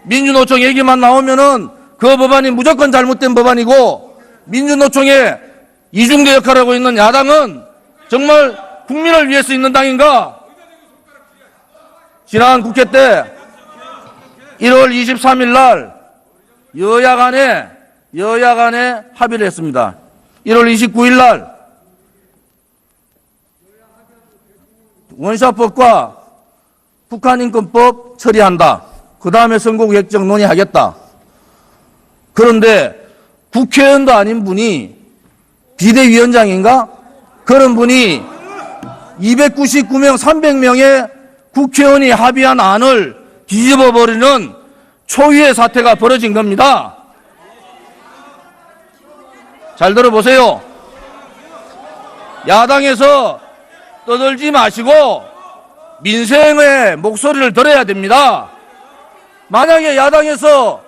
민주노총 얘기만 나오면은 그 법안이 무조건 잘못된 법안이고, 민주노총의 이중대 역할을 하고 있는 야당은 정말 국민을 위해서 있는 당인가? 지난 국회 때 1월 23일 날 여야 간에 합의를 했습니다. 1월 29일 날 원샷법과 북한인권법 처리한다. 그 다음에 선거구 획정 논의하겠다. 그런데 국회의원도 아닌 분이 비대위원장인가? 그런 분이 299명, 300명의 국회의원이 합의한 안을 뒤집어버리는 초유의 사태가 벌어진 겁니다. 잘 들어보세요. 야당에서 떠들지 마시고 민생의 목소리를 들어야 됩니다. 만약에 야당에서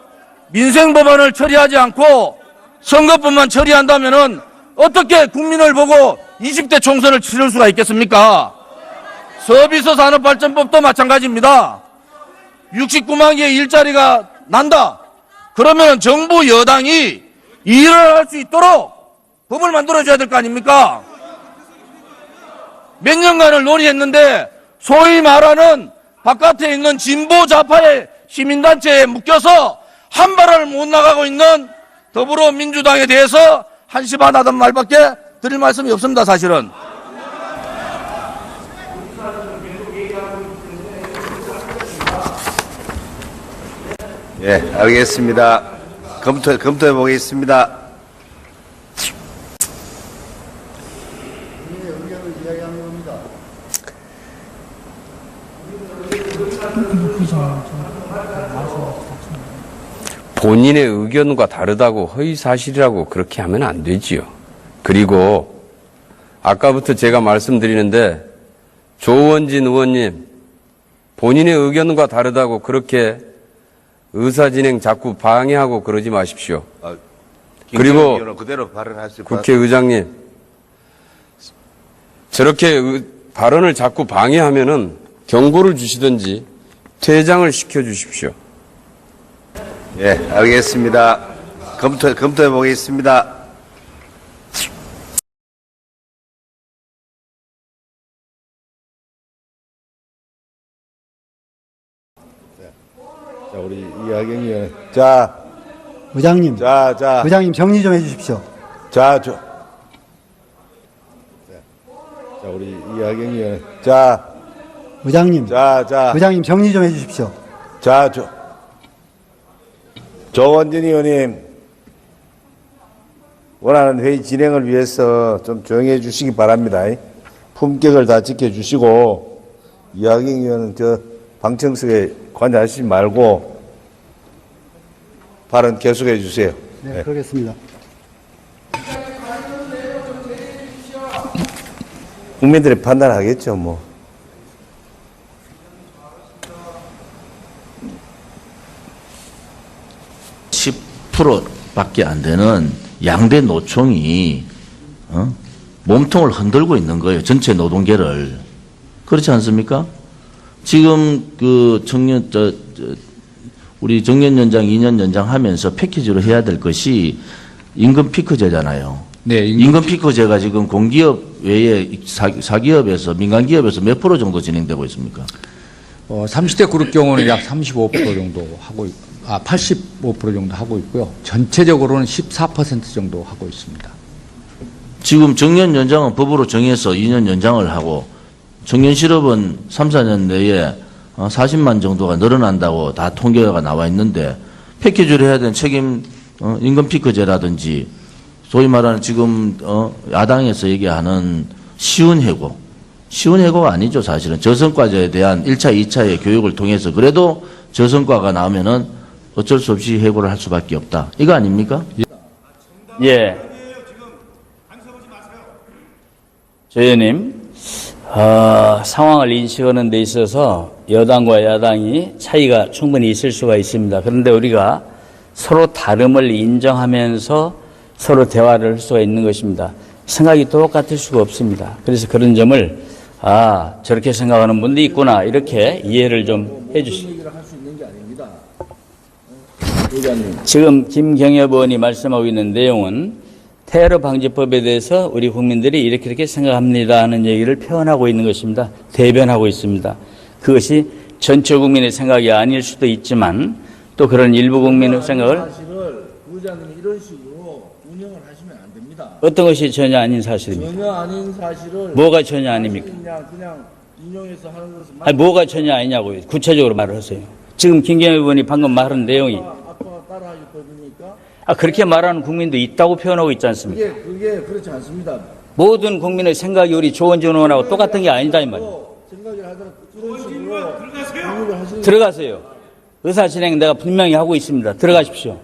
민생 법안을 처리하지 않고 선거법만 처리한다면은 어떻게 국민을 보고 20대 총선을 치를 수가 있겠습니까? 서비스 산업발전법도 마찬가지입니다. 69만 개의 일자리가 난다. 그러면 정부 여당이 일을 할 수 있도록 법을 만들어줘야 될 거 아닙니까? 몇 년간을 논의했는데 소위 말하는 바깥에 있는 진보 좌파의 시민단체에 묶여서 한 발을 못 나가고 있는 더불어민주당에 대해서 한심하다는 말밖에 드릴 말씀이 없습니다, 사실은. 예, 알겠습니다. 검토해 보겠습니다. 본인의 의견과 다르다고 허위사실이라고 그렇게 하면 안 되지요. 그리고 아까부터 제가 말씀드리는데 조원진 의원님, 본인의 의견과 다르다고 그렇게 의사진행 자꾸 방해하고 그러지 마십시오. 그리고 그대로 발언하실 국회의장님, 저렇게 발언을 자꾸 방해하면은 경고를 주시든지 퇴장을 시켜주십시오. 예, 알겠습니다. 검토해 보겠습니다. 자, 우리 이하경 의원. 자, 의장님. 자. 의장님 정리 좀 해주십시오. 자, 우리 이하경 의원. 자, 의장님. 자. 의장님 정리 좀 해주십시오. 자, 조원진 의원님, 원하는 회의 진행을 위해서 좀 조용해 주시기 바랍니다. 품격을 다 지켜주시고, 이하경 의원은 저 방청석에 관여하시지 말고 발언 계속해 주세요. 네, 그러겠습니다. 국민들이 판단하겠죠, 뭐. 밖에 안 되는 양대 노총이 몸통을 흔들고 있는 거예요. 전체 노동계를. 그렇지 않습니까? 지금 그 우리 정년 연장, 2년 연장하면서 패키지로 해야 될 것이 임금 피크제잖아요. 네, 임금 피크제가 지금 공기업 외에 사기업에서 민간기업에서 몇 프로 정도 진행되고 있습니까? 30대 그룹 경우는 약 35% 정도 하고 있고, 85% 정도 하고 있고요. 전체적으로는 14% 정도 하고 있습니다. 지금 정년 연장은 법으로 정해서 2년 연장을 하고 정년 실업은 3, 4년 내에 40만 정도가 늘어난다고 다 통계가 나와 있는데 패키지를 해야 되는 책임 임금 피크제라든지 소위 말하는 지금 야당에서 얘기하는 쉬운 해고가 아니죠. 사실은 저성과자에 대한 1차, 2차의 교육을 통해서 그래도 저성과가 나오면은 어쩔 수 없이 해고를 할 수밖에 없다. 이거 아닙니까? 예. 조 의원님, 상황을 인식하는 데 있어서 여당과 야당이 차이가 충분히 있을 수가 있습니다. 그런데 우리가 서로 다름을 인정하면서 서로 대화를 할 수가 있는 것입니다. 생각이 똑같을 수가 없습니다. 그래서 그런 점을 저렇게 생각하는 분도 있구나 이렇게 이해를 좀 해주시기. 지금 김경엽 의원이 말씀하고 있는 내용은 테러 방지법에 대해서 우리 국민들이 이렇게 생각합니다 하는 얘기를 표현하고 있는 것입니다. 대변하고 있습니다. 그것이 전체 국민의 생각이 아닐 수도 있지만 또 그런 일부 국민의 생각을 사실을 부장님이 이런 식으로 운영을 하시면 안 됩니다. 어떤 것이 전혀 아닌 사실입니다. 전혀 아닌 사실을 뭐가 전혀 아닙니까? 그냥 인용해서 하는 것은 아니, 뭐가 전혀 아니냐고요. 구체적으로 말을 하세요. 지금 김경엽 의원이 방금 말한 내용이 아빠가 따라하기 법입니까? 그렇게 말하는 국민도 있다고 표현하고 있지 않습니까? 그게 그렇지 않습니다. 모든 국민의 생각이 우리 조원진 의원하고 똑같은 게 아니다 이 말이에요. 생각을 하더라도 이런 식으로 공유를 하시는 들어가세요. 의사 진행 내가 분명히 하고 있습니다. 들어가십시오.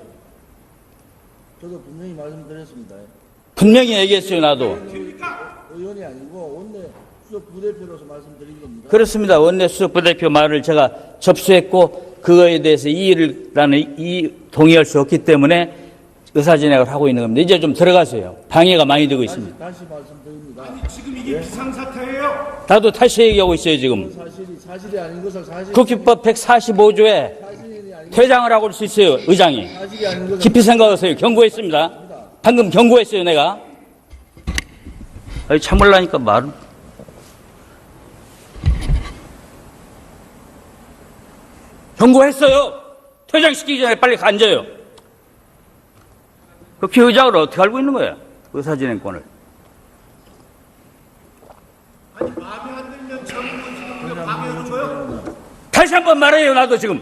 저도 분명히 말씀드렸습니다. 분명히 얘기했어요. 나도. 의원이 아니고 원내 수석 부대표로서 말씀드린 겁니다. 그렇습니다. 원내 수석 부대표 말을 제가 접수했고 그거에 대해서 나는 동의할 수 없기 때문에 의사 진행을 하고 있는 겁니다. 이제 좀 들어가세요. 방해가 많이 되고 있습니다. 다시 말씀드립니다. 지금 이게 비상사태예요. 나도 다시 얘기하고 있어요. 지금. 사실이 아닌 것을 국회법 145조에 퇴장을 하고 올 수 있어요. 의장이. 사실이 아닌 것을 깊이 생각하세요. 경고했습니다. 방금 경고했어요. 내가. 참으려니까 말은. 경고했어요. 퇴장시키기 전에 빨리 앉아요. 그 피의장을 어떻게 알고 있는 거야? 의사진행권을. 아니 마음에 안 들면 참고 방해하는 거예요. 다시 한번 말해요. 나도 지금.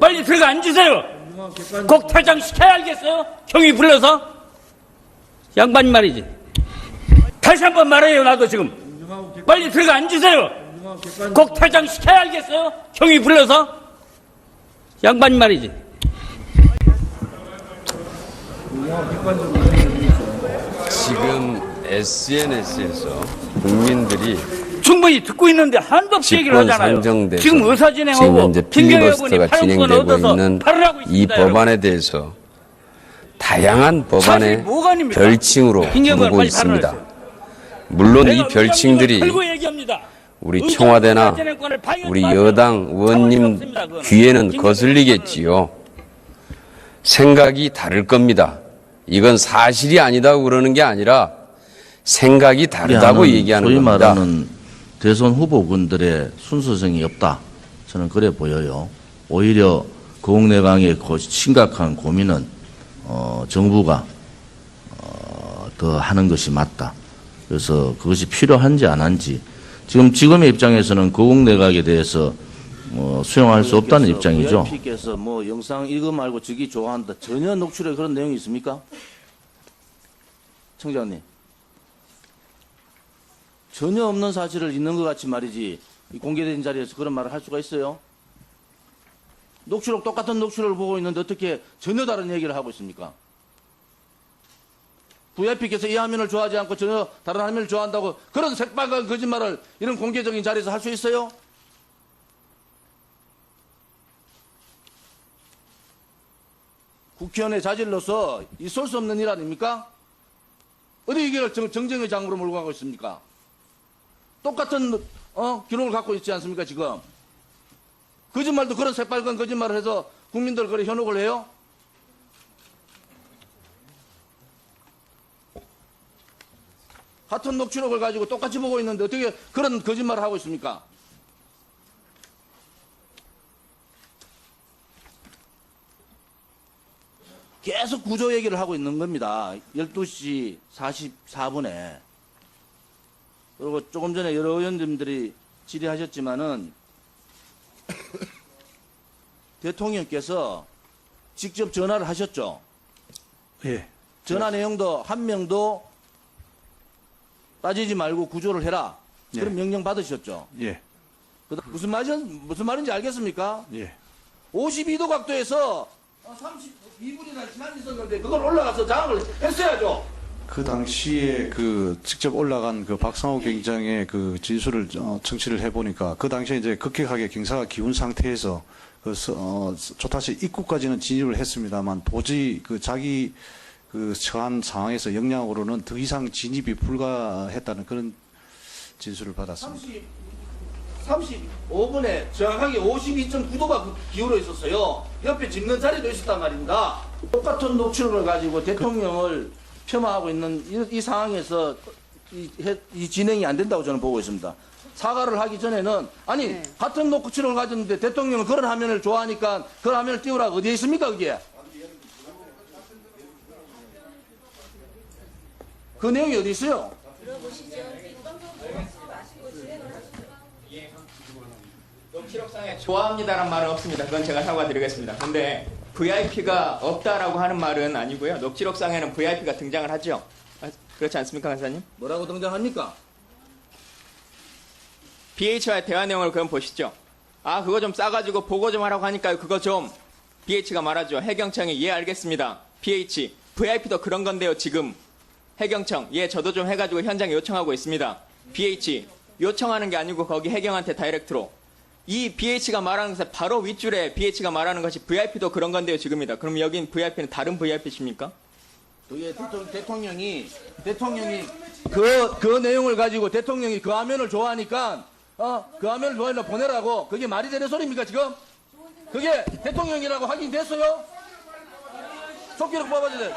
빨리 들어가 앉으세요. 꼭 퇴장시켜야 알겠어요? 경위 불러서? 양반 말이지. 다시 한번 말해요. 나도 지금. 빨리 들어가 앉으세요. 꼭 퇴장시켜야 알겠어요? 경위 불러서? 양반 말이지. 지금 SNS에서 국민들이 충분히 듣고 있는데 한도 없이 얘기를 집권 하잖아요. 상정돼서 지금 의사 지금 진행하고 현재 김경엽 의원이 필리버스터가 8억원 진행되고 얻어서 있는 발언하고 이 있습니다. 법안에 대해서 다양한 사실 법안의 뭐가 아닙니까? 별칭으로 김경엽 의원 부르고 빨리 있습니다. 발언하세요. 물론 이 내가 별칭들이 의장님을 걸고 얘기합니다. 우리 의장 청와대나 진행권을 방해하지 우리 마세요. 여당 의원님 없습니다, 그거는. 귀에는 김경엽 거슬리겠지요. 생각이 다를 겁니다. 이건 사실이 아니다고 그러는 게 아니라 생각이 다르다고 우리하는 얘기하는 소위 겁니다. 말하는 대선 후보군들의 순수성이 없다. 저는 그래 보여요. 오히려 거국내강의 심각한 고민은 정부가 더 하는 것이 맞다. 그래서 그것이 필요한지 안 한지 지금 지금의 입장에서는 거국내각에 대해서 수용할 수 없다는 입장이죠. VIP께서 뭐 영상 이거 말고 저기 좋아한다. 전혀 녹취록에 그런 내용이 있습니까? 청장님. 전혀 없는 사실을 있는 것 같이 말이지 이 공개된 자리에서 그런 말을 할 수가 있어요? 녹취록 똑같은 녹취록을 보고 있는데 어떻게 전혀 다른 얘기를 하고 있습니까? VIP께서 이 화면을 좋아하지 않고 전혀 다른 화면을 좋아한다고 그런 새빨간 거짓말을 이런 공개적인 자리에서 할 수 있어요? 국회의원의 자질로서 있을 수 없는 일 아닙니까? 어디 이게 정쟁의 장으로 몰고 가고 있습니까? 똑같은 기록을 갖고 있지 않습니까 지금? 거짓말도 그런 새빨간 거짓말을 해서 국민들 그래 현혹을 해요? 같은 녹취록을 가지고 똑같이 보고 있는데 어떻게 그런 거짓말을 하고 있습니까? 계속 구조 얘기를 하고 있는 겁니다. 12시 44분에. 그리고 조금 전에 여러 의원님들이 질의하셨지만은 대통령께서 직접 전화를 하셨죠. 예. 전화 내용도 한 명도 빠지지 말고 구조를 해라. 그런 명령 받으셨죠. 예. 무슨 말인지 알겠습니까? 예. 52도 각도에서 32분이나 시간이 있었는데 그걸 올라가서 장악을 했어야죠. 그 당시에 그 직접 올라간 그 박상호 경장의 그 진술을 청취를 해보니까 그 당시에 이제 급격하게 경사가 기운 상태에서 조타시 입구까지는 진입을 했습니다만 도저히 그 자기 그 처한 상황에서 역량으로는 더 이상 진입이 불가했다는 그런 진술을 받았습니다. 35분에 정확하게 52.9도가 기울어 있었어요. 옆에 짚는 자리도 있었단 말입니다. 똑같은 녹취록을 가지고 대통령을 폄하하고 있는 이 상황에서 이 진행이 안 된다고 저는 보고 있습니다. 사과를 하기 전에는 아니 같은 녹취록을 가졌는데 대통령은 그런 화면을 좋아하니까 그런 화면을 띄우라고 어디에 있습니까 그게? 그 내용이 어디 있어요? 녹취록상에 좋아합니다란 말은 없습니다. 그건 제가 사과드리겠습니다. 근데 VIP가 없다라고 하는 말은 아니고요. 녹취록상에는 VIP가 등장을 하죠. 그렇지 않습니까, 간사님? 뭐라고 등장합니까? BH와의 대화 내용을 그럼 보시죠. 아, 그거 좀 싸가지고 보고 좀 하라고 하니까요. 그거 좀 BH가 말하죠. 해경청이 예 알겠습니다. BH, VIP도 그런 건데요. 지금 해경청 예 저도 좀 해가지고 현장에 요청하고 있습니다. BH 요청하는 게 아니고 거기 해경한테 다이렉트로 이 BH가 말하는 것에 바로 윗줄에 BH가 말하는 것이 VIP도 그런 건데요. 지금입니다. 그럼 여긴 VIP는 다른 VIP십니까? 그게 대통령이 그 내용을 가지고 대통령이 그 화면을 좋아하니까 그 화면을 좋아하려 보내라고 그게 말이 되는 소리입니까 지금? 그게 대통령이라고 확인됐어요? 속기록 뽑아주세요.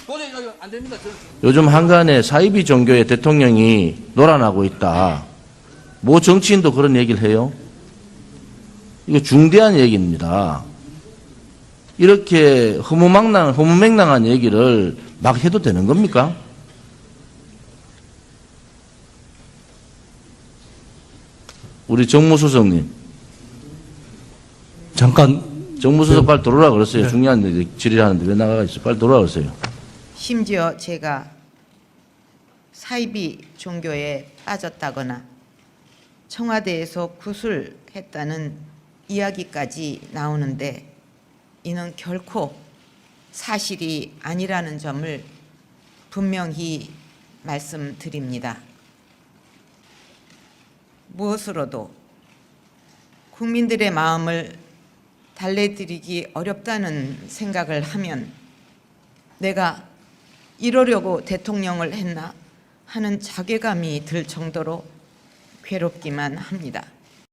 도저히 안 됩니다. 요즘 한간에 사이비 종교의 대통령이 놀아나고 있다. 뭐 정치인도 그런 얘기를 해요? 이거 중대한 얘기입니다. 이렇게 허무맹랑한 얘기를 막 해도 되는 겁니까? 우리 정무수석님. 잠깐. 정무수석 빨리 들어오라 그랬어요. 중요한 질의하는데 왜 나가가 있어? 빨리 들어오라 그랬어요. 심지어 제가 사이비 종교에 빠졌다거나 청와대에서 구술했다는 이야기까지 나오는데 이는 결코 사실이 아니라는 점을 분명히 말씀드립니다. 무엇으로도 국민들의 마음을 달래드리기 어렵다는 생각을 하면 내가 이러려고 대통령을 했나 하는 자괴감이 들 정도로 괴롭기만 합니다.